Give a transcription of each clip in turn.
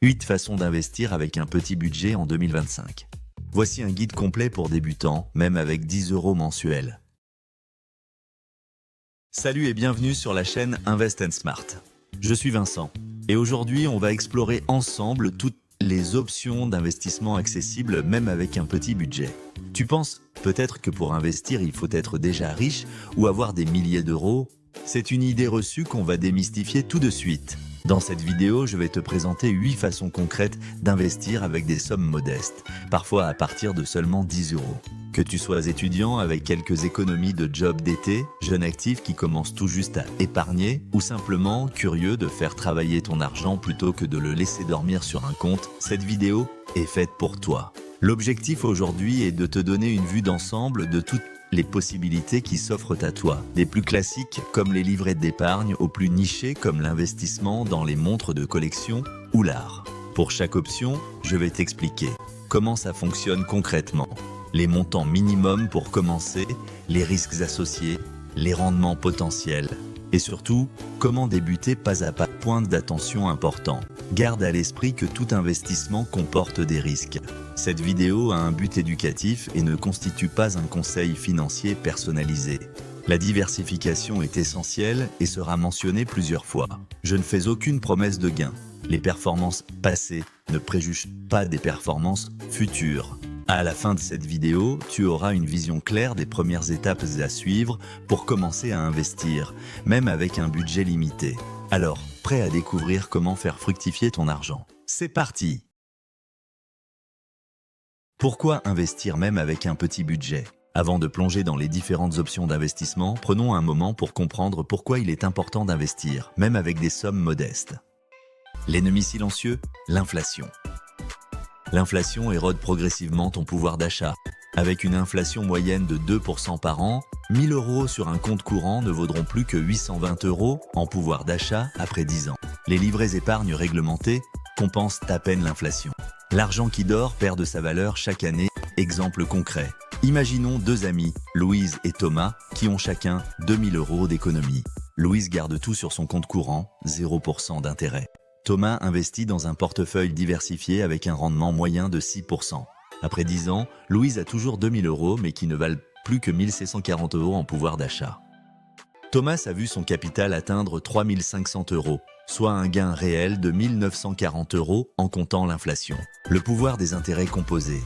8 façons d'investir avec un petit budget en 2025. Voici un guide complet pour débutants, même avec 10 € mensuels. Salut et bienvenue sur la chaîne Invest & Smart. Je suis Vincent et aujourd'hui on va explorer ensemble toutes les options d'investissement accessibles même avec un petit budget. Tu penses peut-être que pour investir il faut être déjà riche ou avoir des milliers d'euros? C'est une idée reçue qu'on va démystifier tout de suite. Dans cette vidéo, je vais te présenter 8 façons concrètes d'investir avec des sommes modestes, parfois à partir de seulement 10 €. Que tu sois étudiant avec quelques économies de job d'été, jeune actif qui commence tout juste à épargner, ou simplement curieux de faire travailler ton argent plutôt que de le laisser dormir sur un compte, cette vidéo est faite pour toi. L'objectif aujourd'hui est de te donner une vue d'ensemble de toutes les possibilités qui s'offrent à toi, des plus classiques comme les livrets d'épargne aux plus nichés comme l'investissement dans les montres de collection ou l'art. Pour chaque option, je vais t'expliquer comment ça fonctionne concrètement, les montants minimums pour commencer, les risques associés, les rendements potentiels et surtout, comment débuter pas à pas. Point d'attention important. Garde à l'esprit que tout investissement comporte des risques. Cette vidéo a un but éducatif et ne constitue pas un conseil financier personnalisé. La diversification est essentielle et sera mentionnée plusieurs fois. Je ne fais aucune promesse de gain. Les performances passées ne préjugent pas des performances futures. À la fin de cette vidéo, tu auras une vision claire des premières étapes à suivre pour commencer à investir, même avec un budget limité. Alors, prêt à découvrir comment faire fructifier ton argent? C'est parti! Pourquoi investir même avec un petit budget? Avant de plonger dans les différentes options d'investissement, prenons un moment pour comprendre pourquoi il est important d'investir, même avec des sommes modestes. L'ennemi silencieux, l'inflation. L'inflation érode progressivement ton pouvoir d'achat. Avec une inflation moyenne de 2% par an, 1 000 € sur un compte courant ne vaudront plus que 820 € en pouvoir d'achat après 10 ans. Les livrets épargne réglementés compensent à peine l'inflation. L'argent qui dort perd de sa valeur chaque année. Exemple concret. Imaginons deux amis, Louise et Thomas, qui ont chacun 2 000 € d'économie. Louise garde tout sur son compte courant, 0% d'intérêt. Thomas investit dans un portefeuille diversifié avec un rendement moyen de 6%. Après 10 ans, Louise a toujours 2 000 € mais qui ne valent plus que 1 640 € en pouvoir d'achat. Thomas a vu son capital atteindre 3 500 €, soit un gain réel de 1 940 € en comptant l'inflation. Le pouvoir des intérêts composés.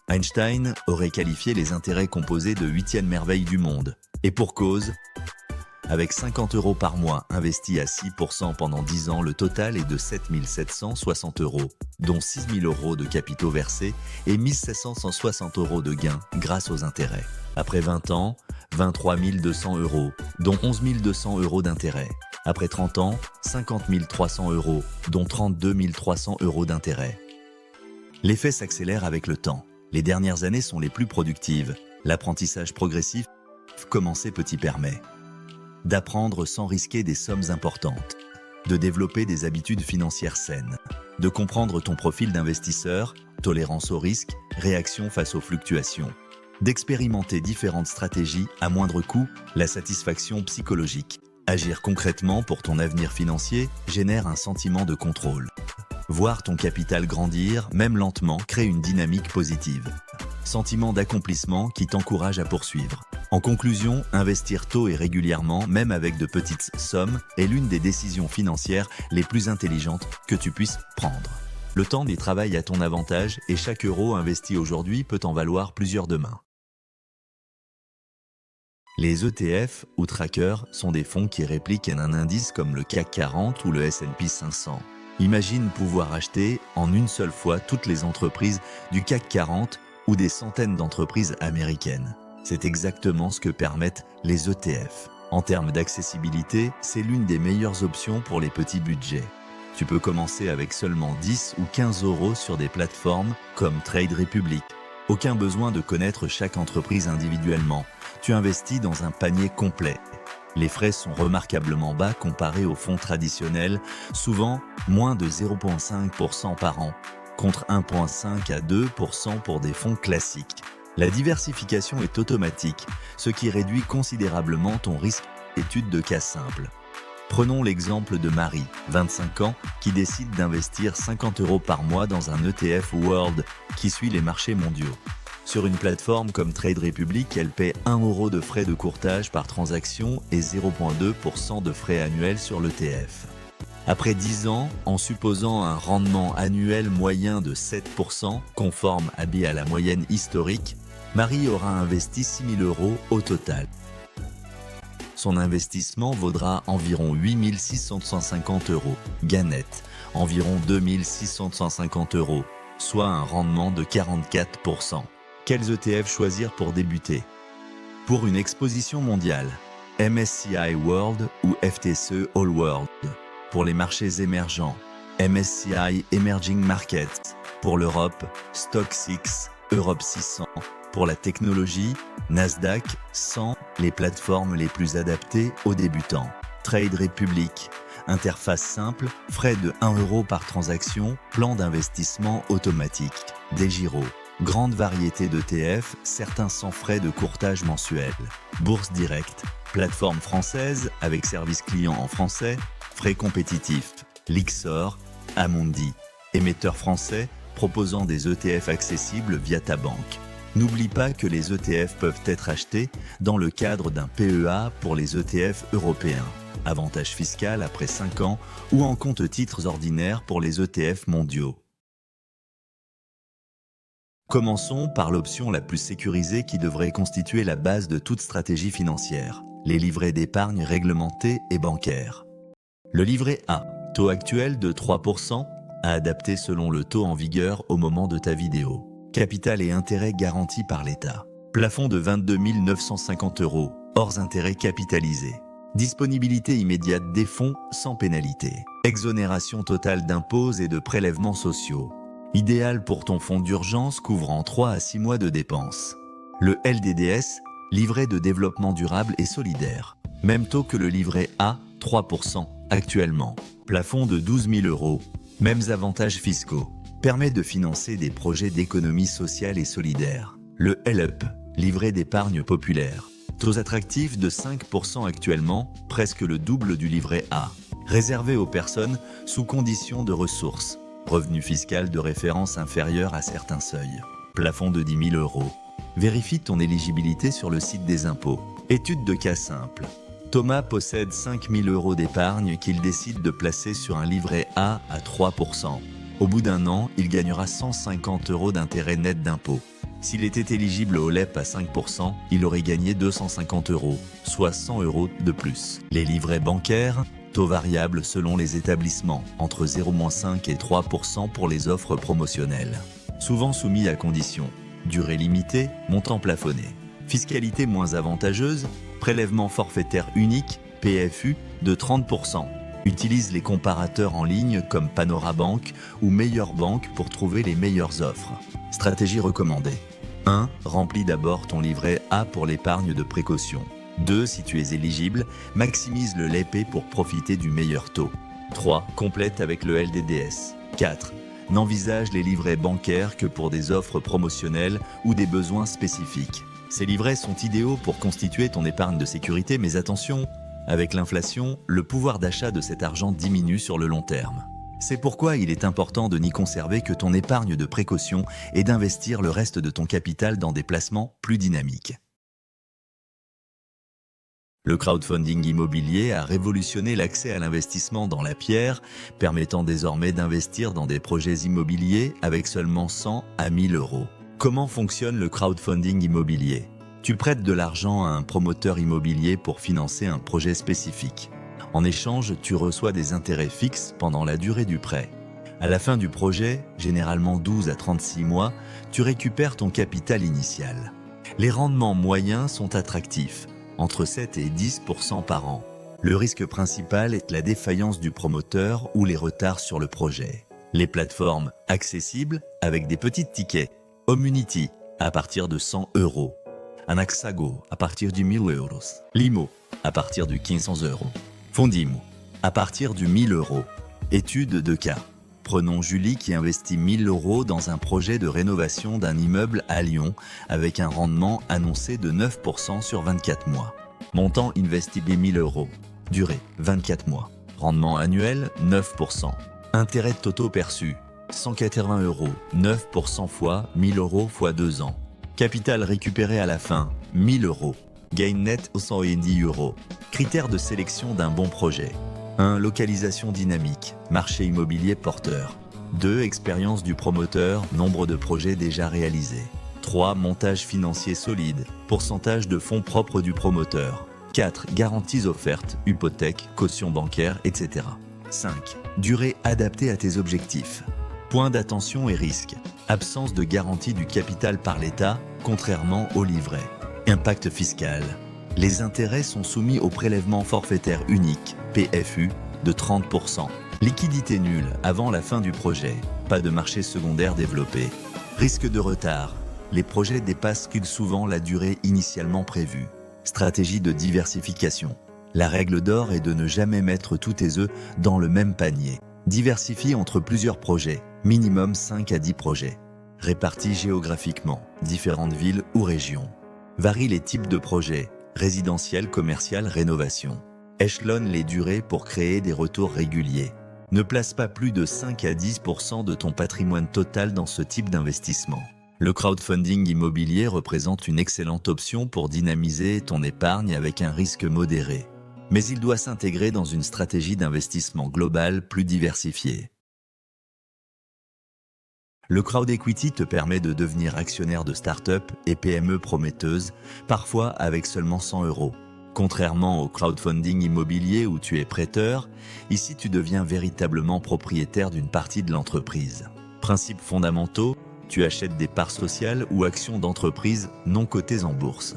Einstein aurait qualifié les intérêts composés de 8e merveille du monde. Et pour cause, avec 50 € par mois investis à 6% pendant 10 ans, le total est de 7 760 €, dont 6 000 € de capitaux versés et 1 760 € de gains grâce aux intérêts. Après 20 ans, 23 200 €, dont 11 200 € d'intérêts. Après 30 ans, 50 300 €, dont 32 300 € d'intérêts. L'effet s'accélère avec le temps. Les dernières années sont les plus productives. L'apprentissage progressif, commencer petit permet d'apprendre sans risquer des sommes importantes, de développer des habitudes financières saines, de comprendre ton profil d'investisseur, tolérance au risque, réaction face aux fluctuations, d'expérimenter différentes stratégies à moindre coût, la satisfaction psychologique. Agir concrètement pour ton avenir financier génère un sentiment de contrôle. Voir ton capital grandir, même lentement, crée une dynamique positive. Sentiment d'accomplissement qui t'encourage à poursuivre. En conclusion, investir tôt et régulièrement, même avec de petites sommes, est l'une des décisions financières les plus intelligentes que tu puisses prendre. Le temps y travaille à ton avantage et chaque euro investi aujourd'hui peut en valoir plusieurs demain. Les ETF ou trackers sont des fonds qui répliquent un indice comme le CAC 40 ou le S&P 500. Imagine pouvoir acheter en une seule fois toutes les entreprises du CAC 40 ou des centaines d'entreprises américaines. C'est exactement ce que permettent les ETF. En termes d'accessibilité, c'est l'une des meilleures options pour les petits budgets. Tu peux commencer avec seulement 10 ou 15 € sur des plateformes comme Trade Republic. Aucun besoin de connaître chaque entreprise individuellement. Tu investis dans un panier complet. Les frais sont remarquablement bas comparés aux fonds traditionnels, souvent moins de 0,5% par an, contre 1,5 à 2% pour des fonds classiques. La diversification est automatique, ce qui réduit considérablement ton risque. Étude de cas simple. Prenons l'exemple de Marie, 25 ans, qui décide d'investir 50 € par mois dans un ETF World qui suit les marchés mondiaux. Sur une plateforme comme Trade Republic, elle paie 1 € de frais de courtage par transaction et 0,2% de frais annuels sur l'ETF. Après 10 ans, en supposant un rendement annuel moyen de 7%, conforme à la moyenne historique, Marie aura investi 6 000 € au total. Son investissement vaudra environ 8 650 €, gain net, environ 2 650 €, soit un rendement de 44%. Quels ETF choisir pour débuter? Pour une exposition mondiale, MSCI World ou FTSE All World. Pour les marchés émergents, MSCI Emerging Markets. Pour l'Europe, Stock 6, Europe 600. Pour la technologie, Nasdaq 100, les plateformes les plus adaptées aux débutants. Trade Republic, interface simple, frais de 1 € par transaction, plan d'investissement automatique. DEGIRO, grande variété d'ETF, certains sans frais de courtage mensuel. Bourse Direct, plateforme française avec service client en français, frais compétitifs. Lyxor, Amundi, émetteur français proposant des ETF accessibles via ta banque. N'oublie pas que les ETF peuvent être achetés dans le cadre d'un PEA pour les ETF européens. Avantage fiscal après 5 ans ou en compte titres ordinaires pour les ETF mondiaux. Commençons par l'option la plus sécurisée qui devrait constituer la base de toute stratégie financière, les livrets d'épargne réglementés et bancaires. Le livret A, taux actuel de 3%, à adapter selon le taux en vigueur au moment de ta vidéo. Capital et intérêts garantis par l'État. Plafond de 22 950 €, hors intérêts capitalisés. Disponibilité immédiate des fonds sans pénalité. Exonération totale d'impôts et de prélèvements sociaux. Idéal pour ton fonds d'urgence couvrant 3 à 6 mois de dépenses. Le LDDS, livret de développement durable et solidaire. Même taux que le livret A, 3% actuellement. Plafond de 12 000 €. Mêmes avantages fiscaux. Permet de financer des projets d'économie sociale et solidaire. Le LUP, livret d'épargne populaire. Taux attractifs de 5% actuellement, presque le double du livret A. Réservé aux personnes sous conditions de ressources. Revenu fiscal de référence inférieur à certains seuils. Plafond de 10 000 €. Vérifie ton éligibilité sur le site des impôts. Étude de cas simple. Thomas possède 5 000 € d'épargne qu'il décide de placer sur un livret A à 3%. Au bout d'un an, il gagnera 150 € d'intérêt net d'impôt. S'il était éligible au LEP à 5%, il aurait gagné 250 €, soit 100 € de plus. Les livrets bancaires, taux variables selon les établissements, entre 0,5 et 3% pour les offres promotionnelles. Souvent soumis à conditions. Durée limitée, montant plafonné. Fiscalité moins avantageuse, prélèvement forfaitaire unique, PFU, de 30%. Utilise les comparateurs en ligne comme Panorabank ou Meilleure Banque pour trouver les meilleures offres. Stratégie recommandée. 1. Remplis d'abord ton livret A pour l'épargne de précaution. 2. Si tu es éligible, maximise le LEP pour profiter du meilleur taux. 3. Complète avec le LDDS. 4. N'envisage les livrets bancaires que pour des offres promotionnelles ou des besoins spécifiques. Ces livrets sont idéaux pour constituer ton épargne de sécurité, mais attention, avec l'inflation, le pouvoir d'achat de cet argent diminue sur le long terme. C'est pourquoi il est important de n'y conserver que ton épargne de précaution et d'investir le reste de ton capital dans des placements plus dynamiques. Le crowdfunding immobilier a révolutionné l'accès à l'investissement dans la pierre, permettant désormais d'investir dans des projets immobiliers avec seulement 100 à 1000 €. Comment fonctionne le crowdfunding immobilier ? Tu prêtes de l'argent à un promoteur immobilier pour financer un projet spécifique. En échange, tu reçois des intérêts fixes pendant la durée du prêt. À la fin du projet, généralement 12 à 36 mois, tu récupères ton capital initial. Les rendements moyens sont attractifs, entre 7 et 10% par an. Le risque principal est la défaillance du promoteur ou les retards sur le projet. Les plateformes accessibles avec des petits tickets. Homunity, à partir de 100 €. Anaxago, à partir de 1000 €. Limo, à partir de 1500 €. Fondimo, à partir de 1000 €. Étude de cas. Prenons Julie qui investit 1000 € dans un projet de rénovation d'un immeuble à Lyon avec un rendement annoncé de 9% sur 24 mois. Montant investi 1000 €. Durée, 24 mois. Rendement annuel, 9%. Intérêts totaux perçus, 180 €, 9% fois 1000 € fois 2 ans. Capital récupéré à la fin, 1000 €. Gain net 110 €. Critères de sélection d'un bon projet. 1. Localisation dynamique, marché immobilier porteur. 2. Expérience du promoteur, nombre de projets déjà réalisés. 3. Montage financier solide, pourcentage de fonds propres du promoteur. 4. Garanties offertes, hypothèque, caution bancaire, etc. 5. Durée adaptée à tes objectifs. Points d'attention et risques. Absence de garantie du capital par l'État, contrairement au livret. Impact fiscal. Les intérêts sont soumis au prélèvement forfaitaire unique, PFU, de 30%. Liquidité nulle avant la fin du projet. Pas de marché secondaire développé. Risque de retard. Les projets dépassent souvent la durée initialement prévue. Stratégie de diversification. La règle d'or est de ne jamais mettre tous tes œufs dans le même panier. Diversifie entre plusieurs projets, minimum 5 à 10 projets. Répartis géographiquement, différentes villes ou régions. Varie les types de projets, résidentiel, commercial, rénovation. Échelonne les durées pour créer des retours réguliers. Ne place pas plus de 5 à 10% de ton patrimoine total dans ce type d'investissement. Le crowdfunding immobilier représente une excellente option pour dynamiser ton épargne avec un risque modéré. Mais il doit s'intégrer dans une stratégie d'investissement globale plus diversifiée. Le crowd equity te permet de devenir actionnaire de start-up et PME prometteuses, parfois avec seulement 100 €. Contrairement au crowdfunding immobilier où tu es prêteur, ici tu deviens véritablement propriétaire d'une partie de l'entreprise. Principes fondamentaux, tu achètes des parts sociales ou actions d'entreprises non cotées en bourse.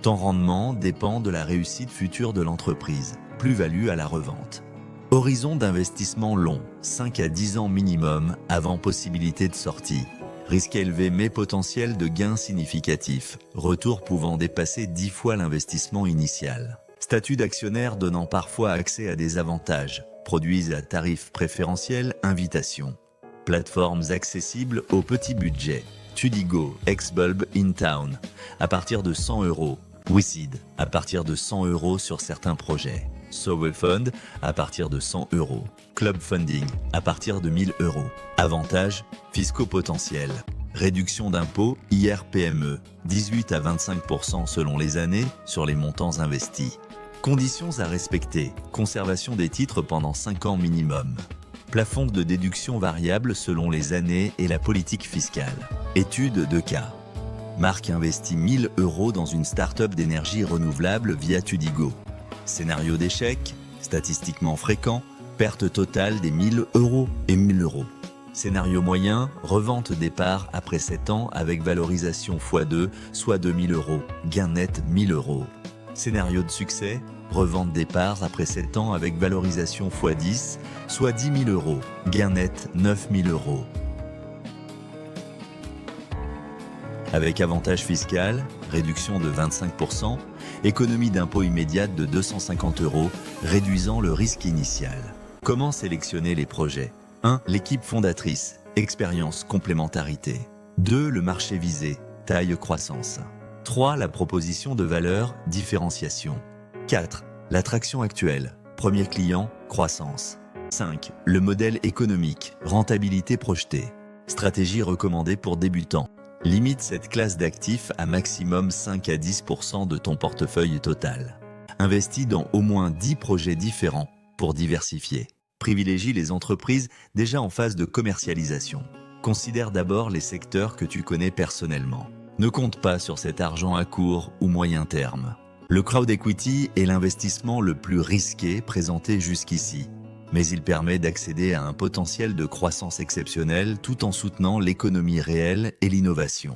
Ton rendement dépend de la réussite future de l'entreprise, plus-value à la revente. Horizon d'investissement long, 5 à 10 ans minimum avant possibilité de sortie. Risque élevé mais potentiel de gains significatifs, retour pouvant dépasser 10 fois l'investissement initial. Statut d'actionnaire donnant parfois accès à des avantages, produits à tarifs préférentiels, invitations. Plateformes accessibles au petit budget. Tudigo, Xbulb in Town, à partir de 100 €. WeSeed, à partir de 100 € sur certains projets. Sowefund, à partir de 100 €. Club Funding, à partir de 1000 €. Avantages fiscaux potentiels. Réduction d'impôts IRPME, 18 à 25% selon les années sur les montants investis. Conditions à respecter. Conservation des titres pendant 5 ans minimum. Plafond de déduction variable selon les années et la politique fiscale. Étude de cas. Marc investit 1000 € dans une start-up d'énergie renouvelable via Tudigo. Scénario d'échec, statistiquement fréquent, perte totale des 1000 € et 1000 €. Scénario moyen, revente des parts après 7 ans avec valorisation x2, soit 2000 €, gain net 1000 €. Scénario de succès, revente des parts après 7 ans avec valorisation x10, soit 10 000 €, gain net 9000 €. Avec avantage fiscal, réduction de 25%, économie d'impôt immédiate de 250 €, réduisant le risque initial. Comment sélectionner les projets ? 1. L'équipe fondatrice, expérience, complémentarité. 2. Le marché visé, taille, croissance. 3. La proposition de valeur, différenciation. 4. L'attraction actuelle, premier client, croissance. 5. Le modèle économique, rentabilité projetée. Stratégie recommandée pour débutants. Limite cette classe d'actifs à maximum 5 à 10% de ton portefeuille total. Investis dans au moins 10 projets différents pour diversifier. Privilégie les entreprises déjà en phase de commercialisation. Considère d'abord les secteurs que tu connais personnellement. Ne compte pas sur cet argent à court ou moyen terme. Le crowd equity est l'investissement le plus risqué présenté jusqu'ici, mais il permet d'accéder à un potentiel de croissance exceptionnelle tout en soutenant l'économie réelle et l'innovation.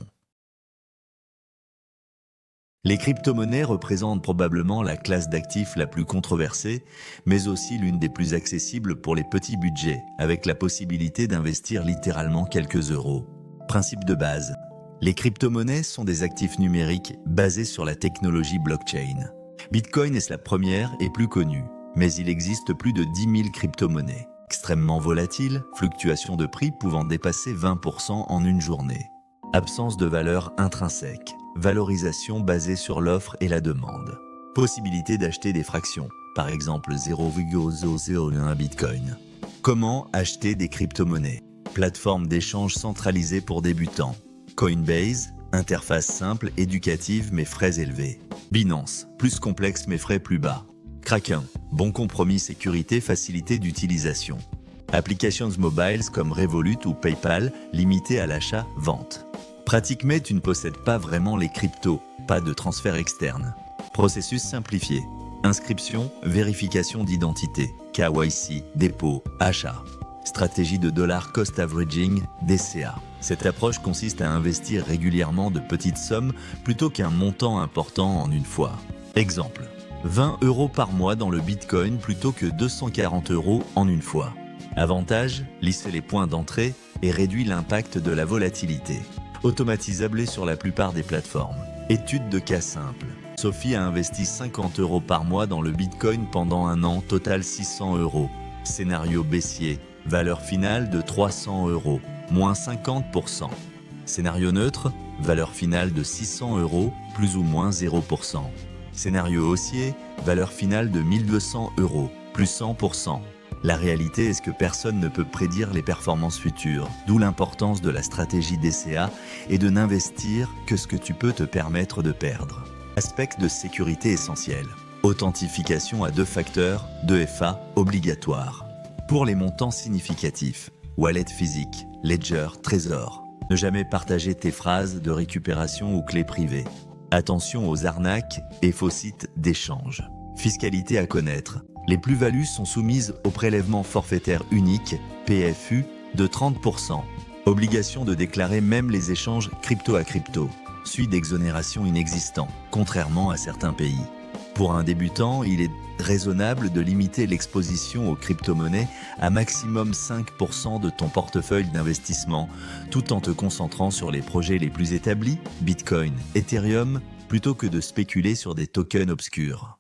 Les crypto-monnaies représentent probablement la classe d'actifs la plus controversée, mais aussi l'une des plus accessibles pour les petits budgets, avec la possibilité d'investir littéralement quelques euros. Principe de base. Les crypto-monnaies sont des actifs numériques basés sur la technologie blockchain. Bitcoin est la première et plus connue, mais il existe plus de 10 000 crypto-monnaies. Extrêmement volatiles, fluctuations de prix pouvant dépasser 20% en une journée. Absence de valeur intrinsèque. Valorisation basée sur l'offre et la demande. Possibilité d'acheter des fractions. par exemple 0,001 Bitcoin. Comment acheter des crypto-monnaies? Plateforme d'échange centralisée pour débutants. Coinbase, interface simple, éducative mais frais élevés. Binance, plus complexe mais frais plus bas. Kraken, bon compromis sécurité, facilité d'utilisation. Applications mobiles comme Revolut ou PayPal, limitées à l'achat-vente. Pratiquement, tu ne possèdes pas vraiment les cryptos, pas de transfert externe. Processus simplifié. Inscription, vérification d'identité, KYC, dépôt, achat. Stratégie de dollar cost averaging, DCA. Cette approche consiste à investir régulièrement de petites sommes plutôt qu'un montant important en une fois. Exemple, 20 € par mois dans le Bitcoin plutôt que 240 € en une fois. Avantage, lisser les points d'entrée et réduit l'impact de la volatilité. Automatisable sur la plupart des plateformes. Étude de cas simple. Sophie a investi 50 € par mois dans le Bitcoin pendant un an, total 600 €. Scénario baissier, valeur finale de 300 €, moins 50%. Scénario neutre, valeur finale de 600 €, plus ou moins 0%. Scénario haussier, valeur finale de 1200 €, plus 100%. La réalité est que personne ne peut prédire les performances futures, d'où l'importance de la stratégie DCA et de n'investir que ce que tu peux te permettre de perdre. Aspect de sécurité essentiel. Authentification à 2 facteurs, 2FA, obligatoire. Pour les montants significatifs, wallet physique, ledger, trésor. Ne jamais partager tes phrases de récupération ou clés privées. Attention aux arnaques et faux sites d'échange. Fiscalité à connaître. Les plus-values sont soumises au prélèvement forfaitaire unique, PFU, de 30%. Obligation de déclarer même les échanges crypto à crypto. Suite d'exonération inexistant, contrairement à certains pays. Pour un débutant, il est raisonnable de limiter l'exposition aux crypto-monnaies à maximum 5% de ton portefeuille d'investissement, tout en te concentrant sur les projets les plus établis, Bitcoin, Ethereum, plutôt que de spéculer sur des tokens obscurs.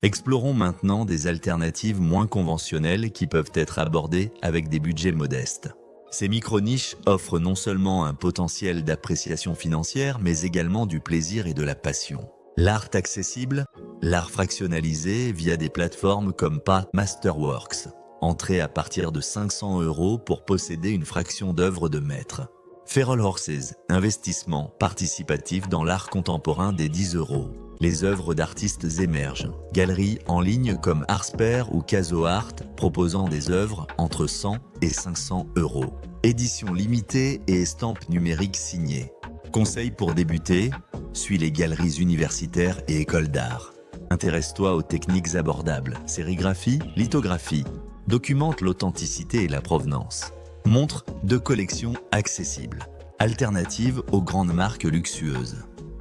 Explorons maintenant des alternatives moins conventionnelles qui peuvent être abordées avec des budgets modestes. Ces micro-niches offrent non seulement un potentiel d'appréciation financière, mais également du plaisir et de la passion. L'art accessible, l'art fractionnalisé via des plateformes comme Masterworks. Entrée à partir de 500 € pour posséder une fraction d'œuvre de maître. Feral Horses, investissement participatif dans l'art contemporain des 10 €. Les œuvres d'artistes émergent. Galeries en ligne comme Arsper ou CasoArt proposant des œuvres entre 100 et 500 €. Édition limitée et estampes numériques signées. Conseils pour débuter, suis les galeries universitaires et écoles d'art. Intéresse-toi aux techniques abordables, sérigraphie, lithographie. Documente l'authenticité et la provenance. Montre de collections accessibles. Alternative aux grandes marques luxueuses.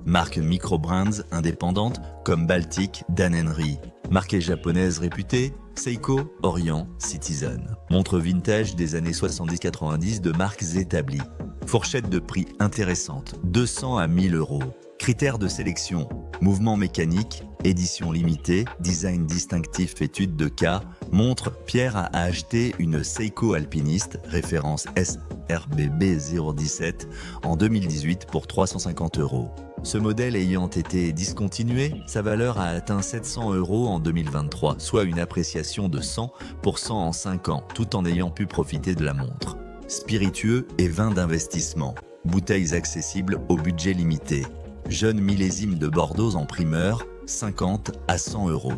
Marques micro-brands indépendantes comme Baltic, Dan Henry. Marques japonaises réputées, Seiko, Orient, Citizen. Montres vintage des années 70-90 de marques établies. Fourchette de prix intéressante, 200 à 1000 €. Critères de sélection, mouvement mécanique, édition limitée, design distinctif, étude de cas. Montre, Pierre a acheté une Seiko Alpiniste, référence SRBB 017, en 2018 pour 350 €. Ce modèle ayant été discontinué, sa valeur a atteint 700 € en 2023, soit une appréciation de 100% en 5 ans, tout en ayant pu profiter de la montre. Spiritueux et vins d'investissement. Bouteilles accessibles au budget limité. Jeune millésime de Bordeaux en primeur, 50 à 100 €.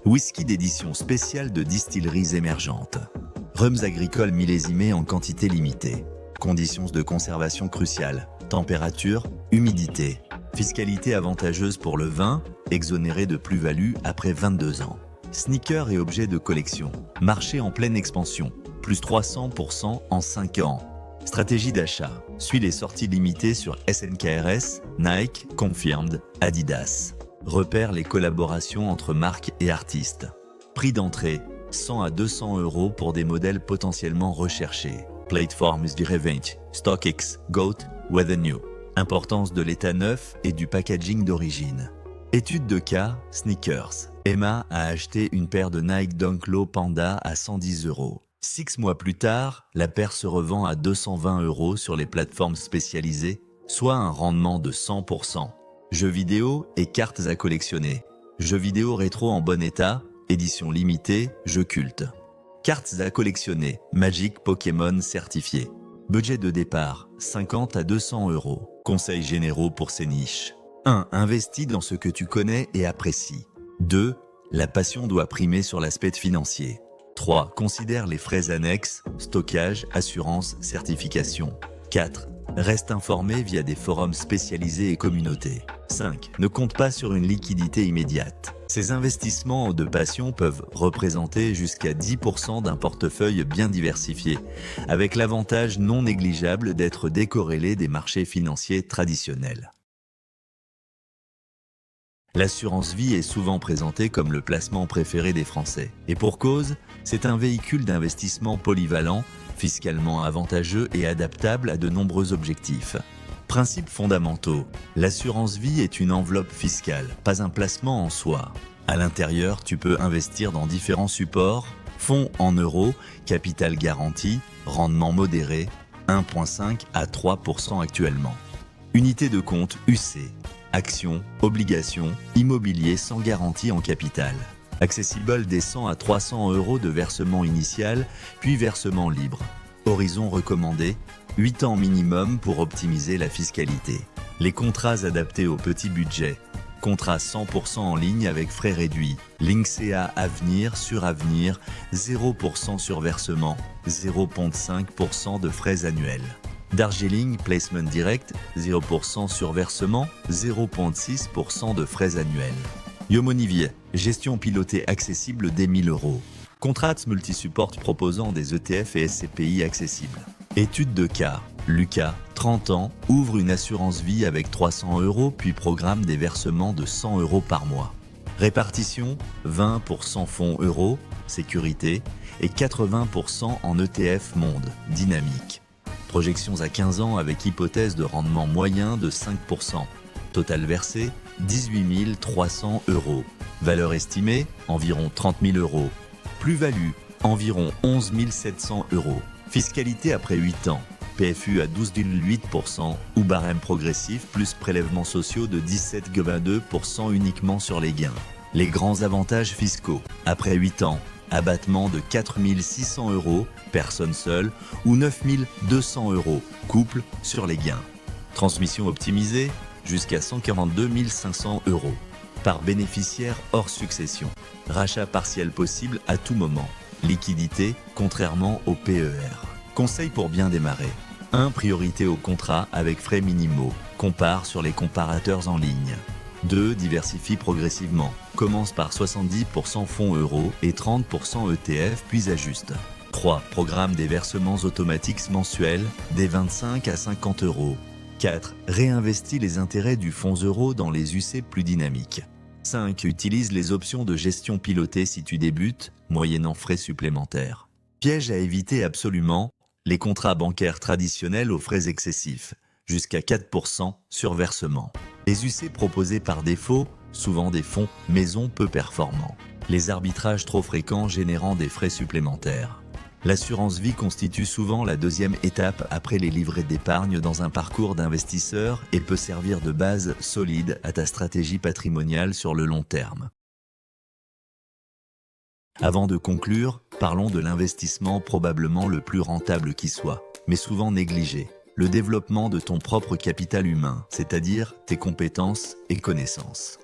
Whisky d'édition spéciale de distilleries émergentes. Rhums agricoles millésimés en quantité limitée. Conditions de conservation cruciales. Température, humidité. Fiscalité avantageuse pour le vin, exonéré de plus-value après 22 ans. Sneakers et objets de collection. Marché en pleine expansion, plus 300% en 5 ans. Stratégie d'achat. Suit les sorties limitées sur SNKRS, Nike, Confirmed, Adidas. Repère les collaborations entre marques et artistes. Prix d'entrée, 100 à 200 € pour des modèles potentiellement recherchés. Platforms du Revenge, StockX, Goat, Weather New. Importance de l'état neuf et du packaging d'origine. Étude de cas, sneakers. Emma a acheté une paire de Nike Dunk Low Panda à 110 €. 6 mois plus tard, la paire se revend à 220 € sur les plateformes spécialisées, soit un rendement de 100%. Jeux vidéo et cartes à collectionner. Jeux vidéo rétro en bon état, édition limitée, jeux cultes. Cartes à collectionner, Magic Pokémon certifié. Budget de départ, 50 à 200 euros. Conseils généraux pour ces niches. 1. Investis dans ce que tu connais et apprécies. 2. La passion doit primer sur l'aspect financier. 3. Considère les frais annexes, stockage, assurance, certification. 4. Reste informé via des forums spécialisés et communautés. 5. Ne compte pas sur une liquidité immédiate. Ces investissements de passion peuvent représenter jusqu'à 10% d'un portefeuille bien diversifié, avec l'avantage non négligeable d'être décorrélé des marchés financiers traditionnels. L'assurance vie est souvent présentée comme le placement préféré des Français. Et pour cause, c'est un véhicule d'investissement polyvalent, fiscalement avantageux et adaptable à de nombreux objectifs. Principes fondamentaux. L'assurance vie est une enveloppe fiscale, pas un placement en soi. À l'intérieur, tu peux investir dans différents supports, fonds en euros, capital garanti, rendement modéré, 1,5 à 3% actuellement. Unité de compte UC. Actions, obligations, immobilier sans garantie en capital. Accessible des 100 à 300 euros de versement initial, puis versement libre. Horizon recommandé, 8 ans minimum pour optimiser la fiscalité. Les contrats adaptés au petit budget. Contrat 100% en ligne avec frais réduits. Linkca Avenir sur Avenir, 0% sur versement, 0,5% de frais annuels. Darjeeling Placement Direct, 0% sur versement, 0,6% de frais annuels. Yomonivier, gestion pilotée accessible dès 1000 euros. Contrats multisupport proposant des ETF et SCPI accessibles. Étude de cas. Lucas, 30 ans, ouvre une assurance vie avec 300 euros puis programme des versements de 100 euros par mois. Répartition, 20 pour 100 fonds euros, sécurité, et 80% en ETF monde, dynamique. Projections à 15 ans avec hypothèse de rendement moyen de 5%. Total versé, 18 300 euros. Valeur estimée, environ 30 000 euros. Plus-value, environ 11 700 euros. Fiscalité après 8 ans. PFU à 12,8% ou barème progressif plus prélèvements sociaux de 17,2% uniquement sur les gains. Les grands avantages fiscaux. Après 8 ans, abattement de 4 600 euros, personne seule, ou 9 200 euros, couple, sur les gains. Transmission optimisée, jusqu'à 142 500 euros. Par bénéficiaire hors succession. Rachat partiel possible à tout moment. Liquidité, contrairement au PER. Conseil pour bien démarrer. 1. Priorité au contrat avec frais minimaux. Compare sur les comparateurs en ligne. 2. Diversifie progressivement. Commence par 70% fonds euros et 30% ETF puis ajuste. 3. Programme des versements automatiques mensuels des 25 à 50 euros. 4. Réinvestit les intérêts du fonds euro dans les UC plus dynamiques. 5. Utilise les options de gestion pilotée si tu débutes, moyennant frais supplémentaires. Piège à éviter absolument, les contrats bancaires traditionnels aux frais excessifs, jusqu'à 4% sur versement. Les UC proposés par défaut, souvent des fonds maison peu performants. Les arbitrages trop fréquents générant des frais supplémentaires. L'assurance vie constitue souvent la deuxième étape après les livrets d'épargne dans un parcours d'investisseur et peut servir de base solide à ta stratégie patrimoniale sur le long terme. Avant de conclure, parlons de l'investissement probablement le plus rentable qui soit, mais souvent négligé. Le développement de ton propre capital humain, c'est-à-dire tes compétences et connaissances.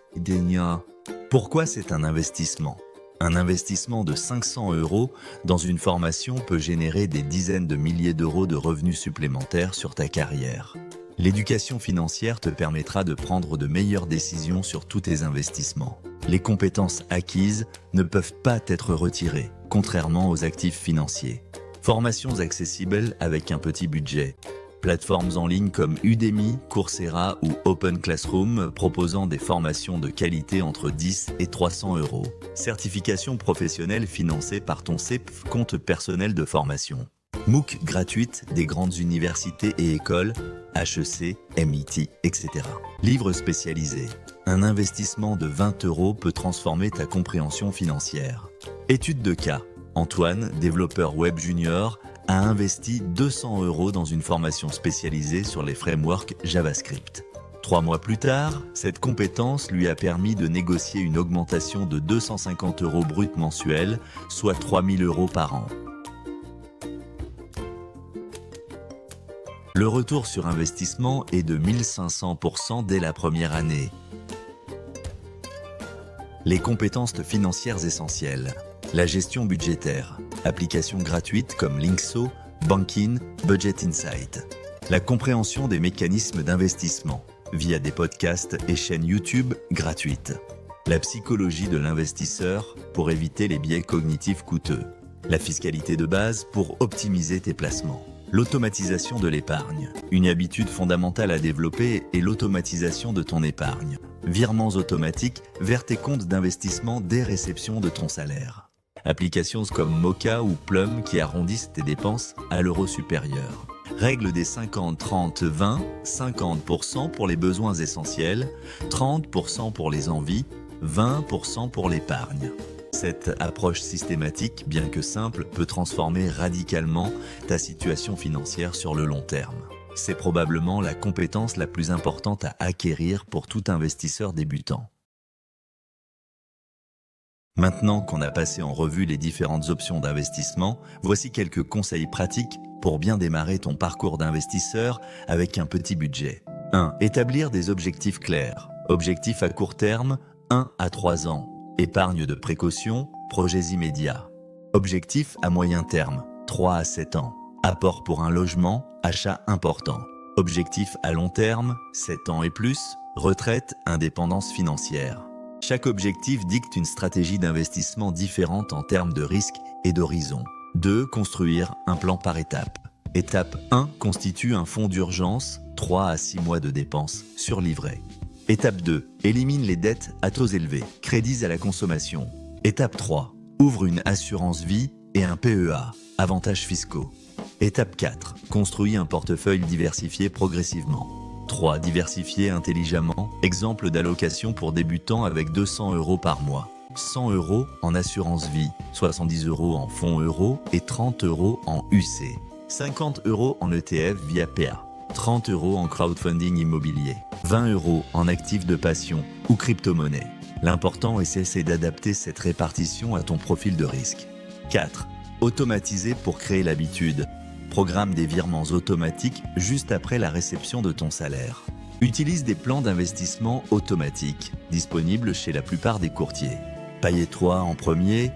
Pourquoi c'est un investissement ? Un investissement de 500 euros dans une formation peut générer des dizaines de milliers d'euros de revenus supplémentaires sur ta carrière. L'éducation financière te permettra de prendre de meilleures décisions sur tous tes investissements. Les compétences acquises ne peuvent pas être retirées, contrairement aux actifs financiers. Formations accessibles avec un petit budget. Plateformes en ligne comme Udemy, Coursera ou Open Classroom proposant des formations de qualité entre 10 et 300 euros. Certification professionnelle financée par ton CEP, compte personnel de formation. MOOC gratuite des grandes universités et écoles, HEC, MIT, etc. Livres spécialisés. Un investissement de 20 euros peut transformer ta compréhension financière. Étude de cas. Antoine, développeur web junior, a investi 200 euros dans une formation spécialisée sur les frameworks JavaScript. 3 mois plus tard, cette compétence lui a permis de négocier une augmentation de 250 € brut mensuels, soit 3 000 € par an. Le retour sur investissement est de 1500% dès la première année. Les compétences financières essentielles. La gestion budgétaire. Applications gratuites comme Linkso, Bankin, Budget Insight. La compréhension des mécanismes d'investissement via des podcasts et chaînes YouTube gratuites. La psychologie de l'investisseur pour éviter les biais cognitifs coûteux. La fiscalité de base pour optimiser tes placements. L'automatisation de l'épargne. Une habitude fondamentale à développer est l'automatisation de ton épargne. Virements automatiques vers tes comptes d'investissement dès réception de ton salaire. Applications comme Moka ou Plum qui arrondissent tes dépenses à l'euro supérieur. Règle des 50-30-20, 50% pour les besoins essentiels, 30% pour les envies, 20% pour l'épargne. Cette approche systématique, bien que simple, peut transformer radicalement ta situation financière sur le long terme. C'est probablement la compétence la plus importante à acquérir pour tout investisseur débutant. Maintenant qu'on a passé en revue les différentes options d'investissement, voici quelques conseils pratiques pour bien démarrer ton parcours d'investisseur avec un petit budget. 1. Établir des objectifs clairs. Objectifs à court terme, 1 à 3 ans. Épargne de précaution, projets immédiats. Objectif à moyen terme, 3 à 7 ans. Apport pour un logement, achat important. Objectif à long terme, 7 ans et plus, retraite, indépendance financière. Chaque objectif dicte une stratégie d'investissement différente en termes de risque et d'horizon. 2. Construire un plan par étape. Étape 1 constitue un fonds d'urgence, 3 à 6 mois de dépenses sur livret. Étape 2. Élimine les dettes à taux élevés, crédits à la consommation. Étape 3. Ouvre une assurance vie et un PEA, avantages fiscaux. Étape 4. Construis un portefeuille diversifié progressivement. 3. Diversifier intelligemment, exemple d'allocation pour débutants avec 200 € par mois. 100 € en assurance vie, 70 € en fonds euros et 30 € en UC. 50 € en ETF via PA. 30 € en crowdfunding immobilier, 20 € en actifs de passion ou crypto-monnaie. L'important c'est d'adapter cette répartition à ton profil de risque. 4. Automatiser pour créer l'habitude. Programme des virements automatiques juste après la réception de ton salaire. Utilise des plans d'investissement automatiques, disponibles chez la plupart des courtiers. Paye-toi en premier.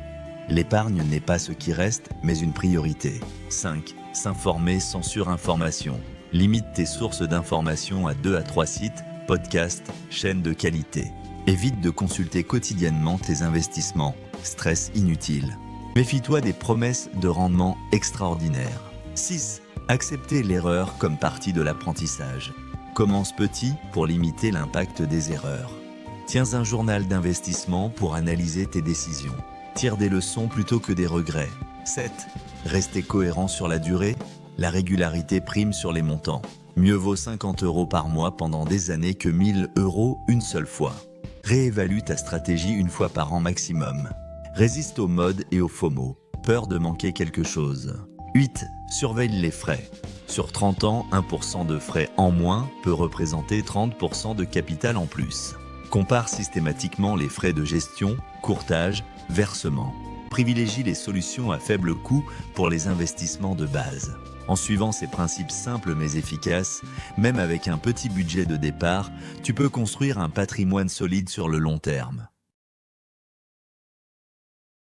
L'épargne n'est pas ce qui reste, mais une priorité. 5. S'informer sans surinformation. Limite tes sources d'informations à 2 à 3 sites, podcasts, chaînes de qualité. Évite de consulter quotidiennement tes investissements. Stress inutile. Méfie-toi des promesses de rendement extraordinaires. 6. Accepter l'erreur comme partie de l'apprentissage. Commence petit pour limiter l'impact des erreurs. Tiens un journal d'investissement pour analyser tes décisions. Tire des leçons plutôt que des regrets. 7. Rester cohérent sur la durée. La régularité prime sur les montants. Mieux vaut 50 € par mois pendant des années que 1000 € une seule fois. Réévalue ta stratégie une fois par an maximum. Résiste aux modes et aux FOMO. Peur de manquer quelque chose. 8. Surveille les frais. Sur 30 ans, 1% de frais en moins peut représenter 30% de capital en plus. Compare systématiquement les frais de gestion, courtage, versement. Privilégie les solutions à faible coût pour les investissements de base. En suivant ces principes simples mais efficaces, même avec un petit budget de départ, tu peux construire un patrimoine solide sur le long terme.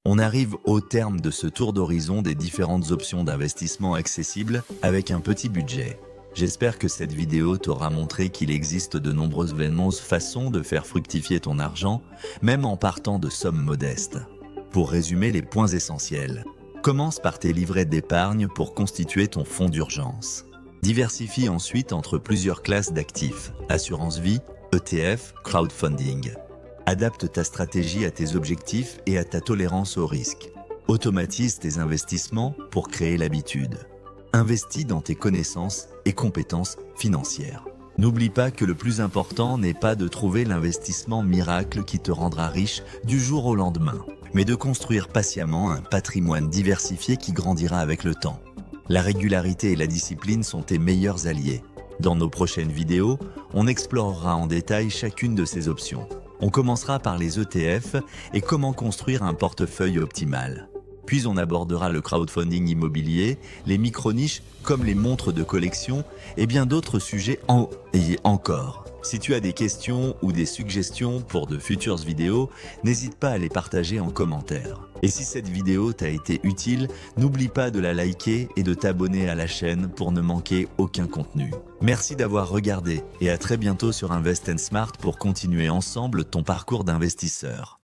On arrive au terme de ce tour d'horizon des différentes options d'investissement accessibles avec un petit budget. J'espère que cette vidéo t'aura montré qu'il existe de nombreuses façons de faire fructifier ton argent, même en partant de sommes modestes. Pour résumer les points essentiels, commence par tes livrets d'épargne pour constituer ton fonds d'urgence. Diversifie ensuite entre plusieurs classes d'actifs, assurance vie, ETF, crowdfunding. Adapte ta stratégie à tes objectifs et à ta tolérance au risque. Automatise tes investissements pour créer l'habitude. Investis dans tes connaissances et compétences financières. N'oublie pas que le plus important n'est pas de trouver l'investissement miracle qui te rendra riche du jour au lendemain, mais de construire patiemment un patrimoine diversifié qui grandira avec le temps. La régularité et la discipline sont tes meilleurs alliés. Dans nos prochaines vidéos, on explorera en détail chacune de ces options. On commencera par les ETF et comment construire un portefeuille optimal. Puis on abordera le crowdfunding immobilier, les micro-niches comme les montres de collection et bien d'autres sujets et encore. Si tu as des questions ou des suggestions pour de futures vidéos, n'hésite pas à les partager en commentaire. Et si cette vidéo t'a été utile, n'oublie pas de la liker et de t'abonner à la chaîne pour ne manquer aucun contenu. Merci d'avoir regardé et à très bientôt sur Invest & Smart pour continuer ensemble ton parcours d'investisseur.